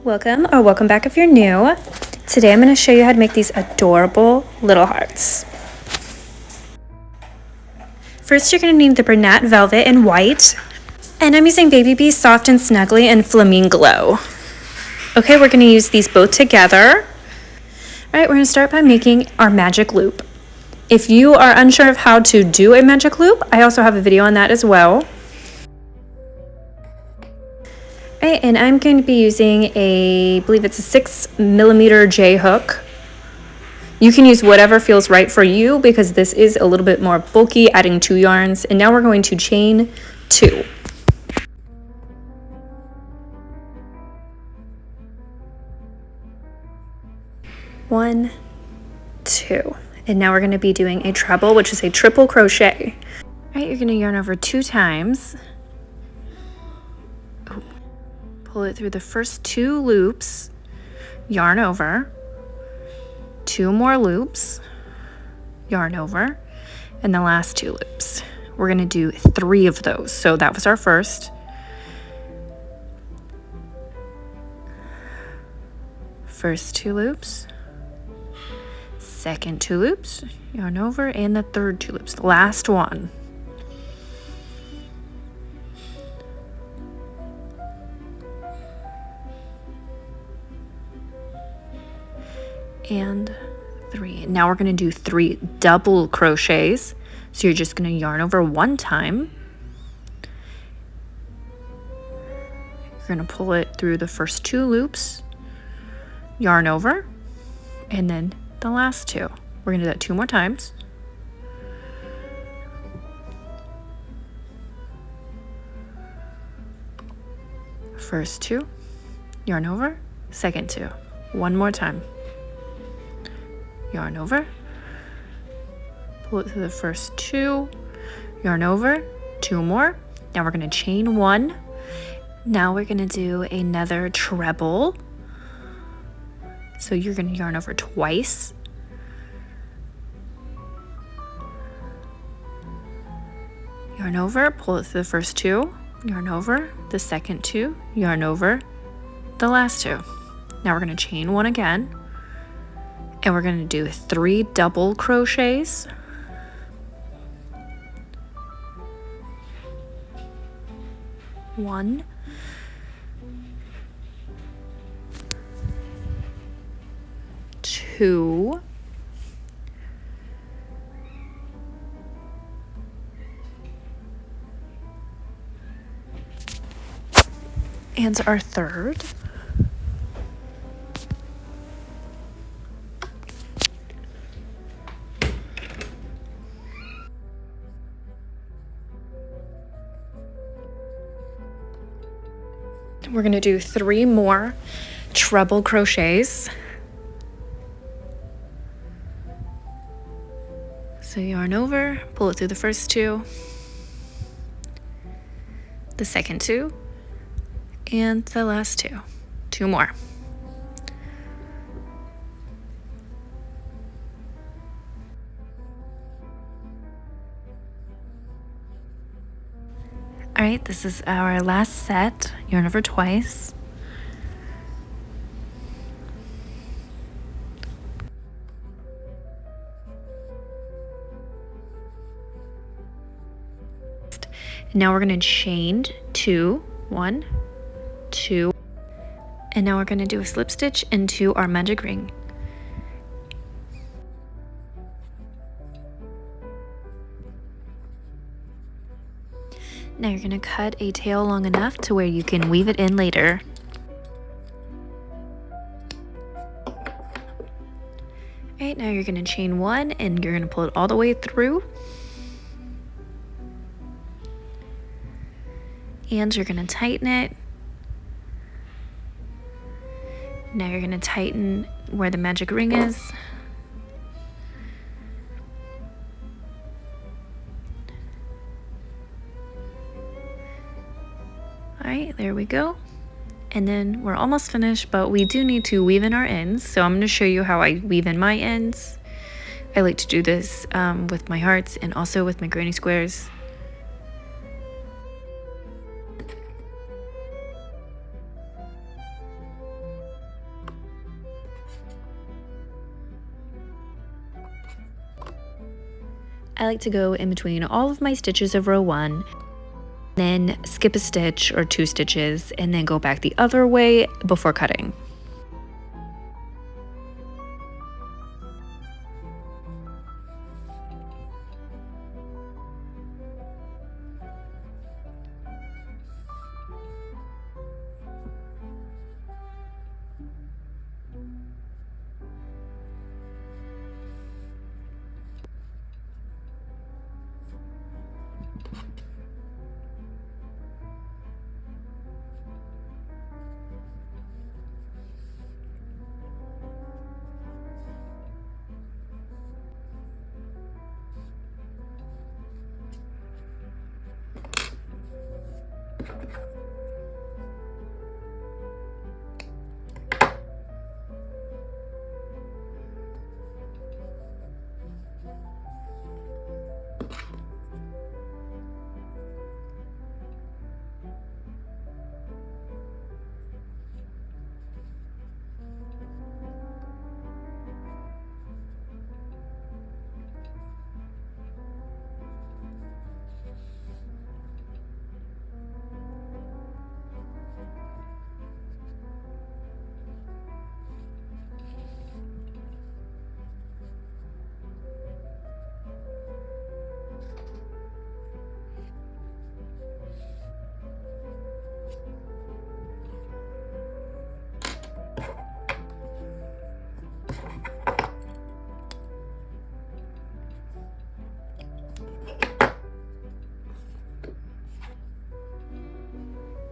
Welcome or welcome back if you're new. Today I'm going to show you how to make these adorable little hearts. First you're going to need the brunette velvet in white, and I'm using Baby Bee Soft and Snuggly and Flamingo Glow. Okay, we're going to use these both together. Alright, we're going to start by making our magic loop. If you are unsure of how to do a magic loop, I also have a video on that as well. Right, and I'm going to be using I believe it's a 6mm J hook. You can use whatever feels right for you because this is a little bit more bulky, adding 2 yarns. And now we're going to chain 2. One, 2. And now we're going to be doing a treble, which is a triple crochet. All right, you're going to yarn over 2 times. Pull it through the first 2 loops, yarn over, 2 more loops, yarn over, and the last 2 loops. We're going to do 3 of those. So that was our first. First 2 loops, second 2 loops, yarn over, and the third 2 loops, the last one. And 3. Now we're going to do 3 double crochets. So you're just going to yarn over 1 time. You're going to pull it through the first 2 loops, yarn over, and then the last 2. We're going to do that 2 more times. First 2, yarn over, second 2. 1 more time. Yarn over, pull it through the first 2, yarn over, 2 more. Now we're going to chain 1. Now we're going to do another treble. So you're going to yarn over twice. Yarn over, pull it through the first 2, yarn over, the second 2, yarn over, the last 2. Now we're going to chain 1 again. And we're going to do 3 double crochets. One, 2, and our third. We're going to do 3 more treble crochets. So yarn over, pull it through the first 2, the second 2, and the last 2. 2 more. All right, this is our last set. Yarn over twice. Now we're going to chain 2, 1, 2, and now we're going to do a slip stitch into our magic ring. Now you're going to cut a tail long enough to where you can weave it in later. Alright, now you're going to chain 1 and you're going to pull it all the way through. And you're going to tighten it. Now you're going to tighten where the magic ring is. Alright, there we go. And then we're almost finished, but we do need to weave in our ends. So I'm going to show you how I weave in my ends. I like to do this with my hearts and also with my granny squares. I like to go in between all of my stitches of row 1, then skip a stitch or 2 stitches, and then go back the other way before cutting.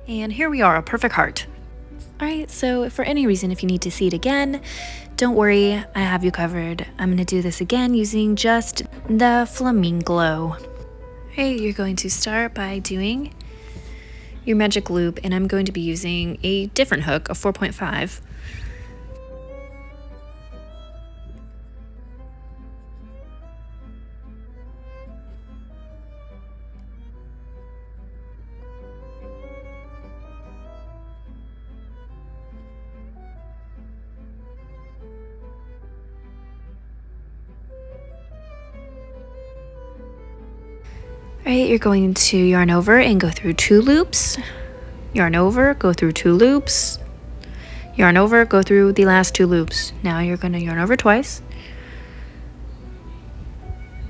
And here we are, a perfect heart. Alright, so for any reason, if you need to see it again, don't worry, I have you covered. I'm going to do this again using just the flamingo. Alright, you're going to start by doing your magic loop, and I'm going to be using a different hook, a 4.5. Alright, you're going to yarn over and go through 2 loops, yarn over, go through 2 loops, yarn over, go through the last 2 loops. Now you're going to yarn over twice,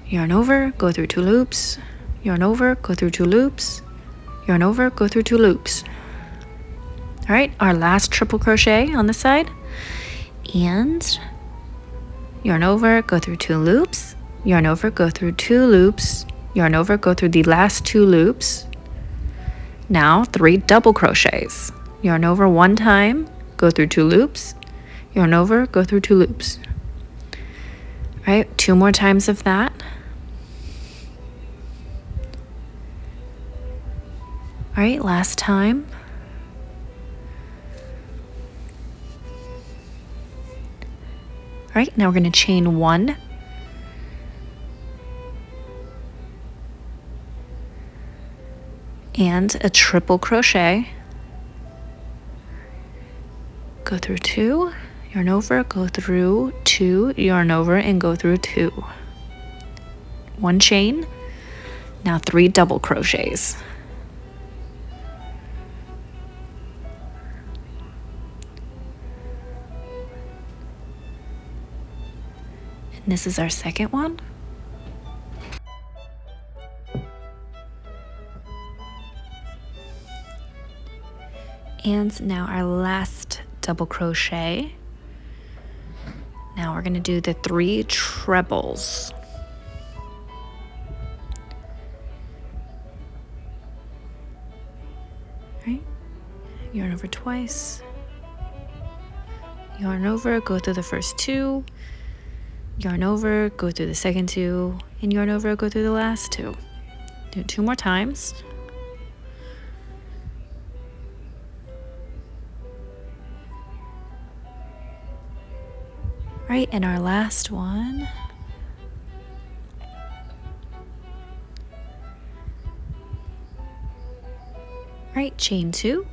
yarn over, go through 2 loops, yarn over, go through 2 loops, yarn over, go through 2 loops. Alright, our last triple crochet on this side, and yarn over, go through 2 loops, yarn over, go through 2 loops, yarn over, go through the last 2 loops. Now 3 double crochets. Yarn over 1 time, go through 2 loops, yarn over, go through 2 loops. All right, 2 more times of that. All right, last time. All right, now we're going to chain 1. And a triple crochet, go through 2, yarn over, go through 2, yarn over, and go through 2. 1 chain, now 3 double crochets. And this is our second one. And now our last double crochet. Now we're going to do the 3 trebles. Right? Yarn over twice. Yarn over, go through the first 2. Yarn over, go through the second 2, and yarn over, go through the last 2. Do it 2 more times. Right, and our last one. Right, chain 2.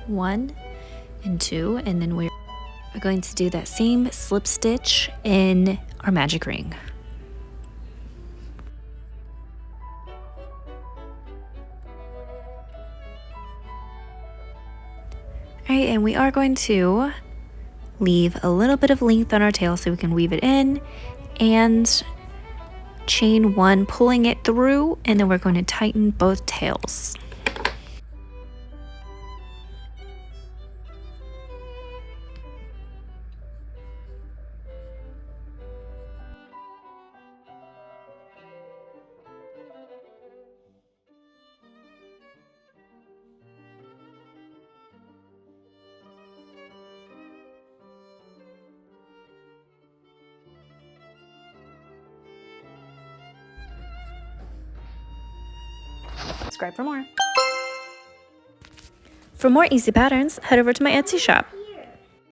1 and 2, and then we're we're going to do that same slip stitch in our magic ring. All right, and we are going to leave a little bit of length on our tail so we can weave it in and chain one, pulling it through, and then we're going to tighten both tails. Subscribe for more. For more easy patterns, head over to my Etsy shop.